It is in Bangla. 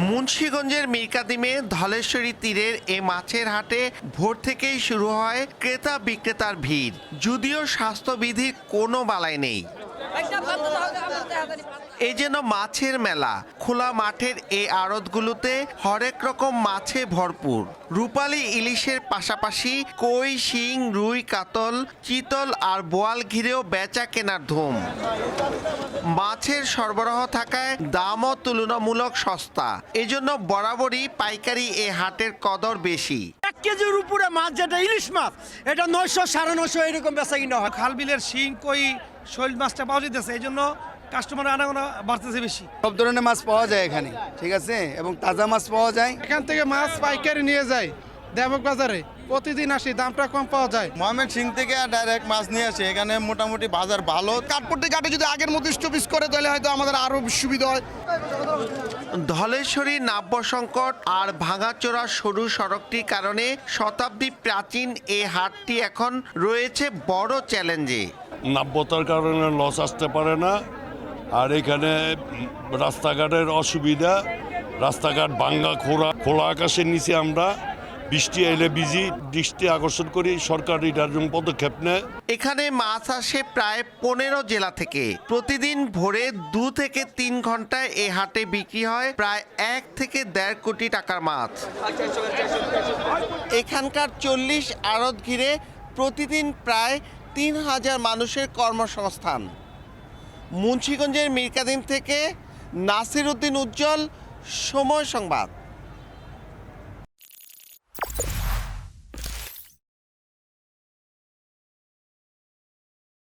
মুন্সিগঞ্জের মীরকাদিমে ধলেশ্বরী তীরের এ মাছের হাটে ভোর থেকেই শুরু হয় ক্রেতা বিক্রেতার ভিড়। যদিও স্বাস্থ্যবিধির কোনো বালাই নেই, এই যেন মাছের মেলা। খোলা মাঠের এই আড়তগুলোতে হরেক রকম মাছে ভরপুর। রূপালী ইলিশের পাশাপাশি কই, শিং, রুই, কাতল, চিতল আর বোয়াল ঘিরেও বেচা কেনার ধুম। মাছের সরবরাহ থাকায় দামও তুলনামূলক সস্তা, এজন্য বরাবরই পাইকারি এ হাটের কদর বেশি। 1 কেজির উপরে মাছ যেটা ইলিশ মাছ, এটা 900 950 এরকম বেচা কিনা হয়। খাল বিলের শিং, কই, শৈল মাছটা পাওয়া যেতেছে, এই জন্য কাস্টমার আনাগোনা বাড়তেছে বেশি। সব ধরনের মাছ পাওয়া যায় এখানে, ঠিক আছে, এবং তাজা মাছ পাওয়া যায়। এখান থেকে মাছ পাইকারি নিয়ে যায় দেবক বাজারে, প্রতিদিন আসি, দামটা কম পাওয়া যায়। মোহামেড সিং থেকে ডাইরেক্ট মাছ নিয়ে আসে, এখানে মোটামুটি বাজার ভালো। কাঠপট্টি ঘাটে যদি আগের মতো স্টপিস করে তাহলে হয়তো আমাদের আরো সুবিধা হয়। ধলেশ্বরী নাব্য সংকট আর ভাঙাচোরা সরু সড়কটির কারণে শতাব্দী প্রাচীন এ হাটটি এখন রয়েছে বড় চ্যালেঞ্জে। নাব্যতার কারণে লস আসতে পারে না, আর এখানে রাস্তাঘাটের অসুবিধা, রাস্তাঘাট ভাঙ্গা খোলা আকাশের নিচে আমরা বৃষ্টি এলে দৃষ্টি আকর্ষণ করি, সরকার এটার জন্য পদক্ষেপ নেয়। এখানে মাছ আসে প্রায় 15 জেলা থেকে। প্রতিদিন ভোরে 2 থেকে 3 ঘন্টায় এ হাটে বিক্রি হয় প্রায় 1 থেকে 1.5 কোটি টাকার মাছ। এখানকার 40 আড়ত ঘিরে প্রতিদিন প্রায় 3000 মানুষের কর্মসংস্থান। মুন্সিগঞ্জের মীরকাদিম থেকে নাসির উদ্দিন উজ্জ্বল, সময় সংবাদ।